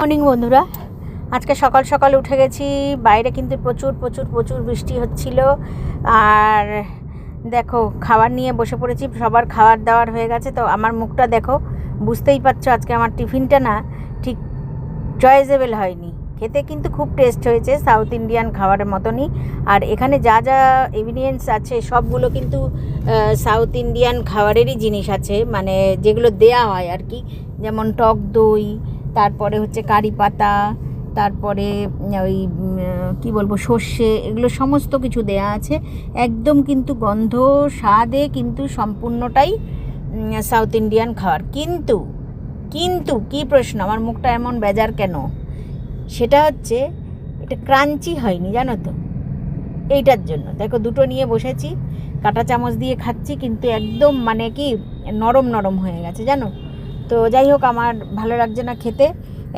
Morning বন্ধুরা, আজকে সকাল সকাল উঠে গেছি। বাইরে কিন্তু প্রচুর প্রচুর প্রচুর বৃষ্টি হচ্ছিল। আর দেখো, খাবার নিয়ে বসে পড়েছি। সবার খাবার দাবার হয়ে গেছে। তো আমার মুখটা দেখো, বুঝতেই পারছো আজকে আমার টিফিনটা না ঠিক চয়েজেবল হয়নি। খেতে কিন্তু খুব টেস্ট হয়েছে, সাউথ ইন্ডিয়ান খাবারের মতনই। আর এখানে যা যা এভিনিয়েন্স আছে সবগুলো কিন্তু সাউথ ইন্ডিয়ান খাবারেরই জিনিস আছে, মানে যেগুলো দেয়া হয় আর কি। যেমন টক দই, তারপরে হচ্ছে কারি পাতা, তারপরে ওই কী বলবো সর্ষে, এগুলো সমস্ত কিছু দেয়া আছে। একদম কিন্তু গন্ধ স্বাদে কিন্তু সম্পূর্ণটাই সাউথ ইন্ডিয়ান খাবার। কিন্তু কিন্তু কী প্রশ্ন, আমার মুখটা এমন বেজার কেন? সেটা হচ্ছে এটা ক্রাঞ্চি হয়নি, জানো তো। এইটার জন্য দেখো, দুটো নিয়ে বসেছি, কাঁটা চামচ দিয়ে খাচ্ছি, কিন্তু একদম মানে কি নরম নরম হয়ে গেছে, জানো তো। যাই হোক, আমার ভালো লাগছে না খেতে।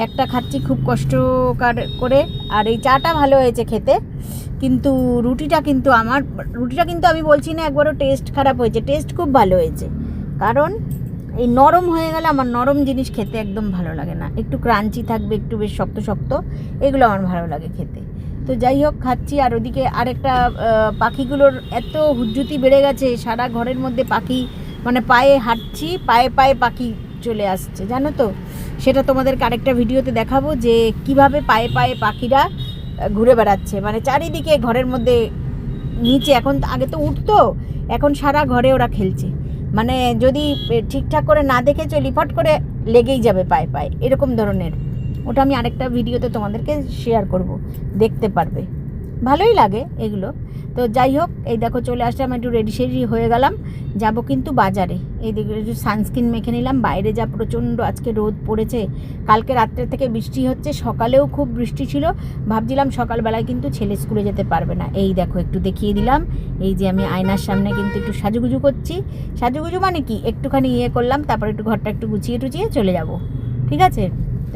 একটা খাচ্ছি খুব কষ্টকর করে। আর এই চাটা ভালো হয়েছে খেতে, কিন্তু রুটিটা কিন্তু আমি বলছি না একবারও টেস্ট খারাপ হয়েছে, টেস্ট খুব ভালো হয়েছে। কারণ এই নরম হয়ে গেলে আমার নরম জিনিস খেতে একদম ভালো লাগে না। একটু ক্রাঞ্চি থাকবে, একটু বেশ শক্ত শক্ত, এগুলো আমার ভালো লাগে খেতে। তো যাই হোক, খাচ্ছি। আর ওদিকে আরেকটা পাখিগুলোর এত হুজ্জুতি বেড়ে গেছে, সারা ঘরের মধ্যে পাখি, মানে পায়ে হাঁটছি, পায়ে পায়ে পাখি চলে আসছে, জানো তো। সেটা তোমাদেরকে আরেকটা ভিডিওতে দেখাবো, যে কিভাবে পায়ে পায়ে পাখিরা ঘুরে বেড়াচ্ছে, মানে চারিদিকে ঘরের মধ্যে, নিচে। এখন আগে তো উঠতো, এখন সারা ঘরে ওরা খেলছে। মানে যদি ঠিকঠাক করে না দেখে চলি, ফট করে লেগেই যাবে পায়ে পায়ে, এরকম ধরনের। ওটা আমি আরেকটা ভিডিওতে তোমাদেরকে শেয়ার করব, দেখতে পারবে। ভালোই লাগে এগুলো। তো যাই হোক, এই দেখো চলে আসলাম, একটু রেডি সেডি হয়ে গেলাম, যাব কিন্তু বাজারে। এই দিকে একটু সানস্ক্রিন মেখে নিলাম। বাইরে যা প্রচণ্ড আজকে রোদ পড়েছে, কালকে রাত্রে থেকে বৃষ্টি হচ্ছে, সকালেও খুব বৃষ্টি ছিল। ভাবছিলাম সকালবেলায় কিন্তু ছেলে স্কুলে যেতে পারবে না। এই দেখো, একটু দেখিয়ে দিলাম। এই যে আমি আয়নার সামনে কিন্তু একটু সাজুগুজু করছি। সাজুগুজু মানে কি, একটুখানি করলাম, তারপর একটু ঘরটা একটু গুছিয়ে টুচিয়ে চলে যাব, ঠিক আছে।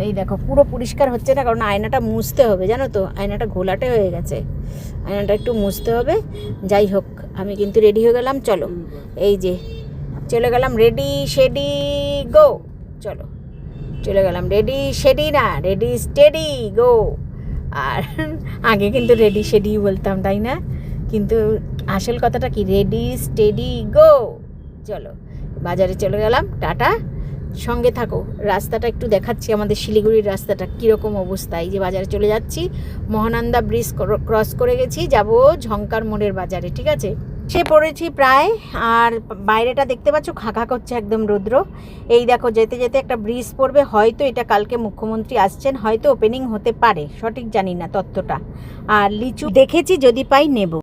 এই দেখো, পুরো পরিষ্কার হচ্ছে না, কারণ আয়নাটা মুছতে হবে, জানো তো। আয়নাটা ঘোলাটে হয়ে গেছে, আয়নাটা একটু মুছতে হবে। যাই হোক, আমি কিন্তু রেডি হয়ে গেলাম। চলো, এই যে চলে গেলাম, রেডি শেডি গো। চলো, চলে গেলাম, রেডি শেডি না, রেডি স্টেডি গো। আর আগে কিন্তু রেডি শেডি বলতাম, তাই না? কিন্তু আসল কথাটা কি, রেডি স্টেডি গো। চলো, বাজারে চলে গেলাম, টাটা, সঙ্গে থাকো। রাস্তাটা একটু দেখাচ্ছি, আমাদের শিলিগুড়ির রাস্তাটা কীরকম অবস্থা। এই যে বাজারে চলে যাচ্ছি, মহানন্দা ব্রিজ ক্রস করে গেছি, যাব ঝঙ্কার মোড়ের বাজারে, ঠিক আছে। সে পড়েছি প্রায়। আর বাইরেটা দেখতে পাচ্ছ, খাঁখা করছে একদম রৌদ্র। এই দেখো, যেতে যেতে একটা ব্রিজ পড়বে, হয়তো এটা কালকে মুখ্যমন্ত্রী আসছেন, হয়তো ওপেনিং হতে পারে, সঠিক জানি না তথ্যটা। আর লিচু দেখেছি, যদি পাই নেব।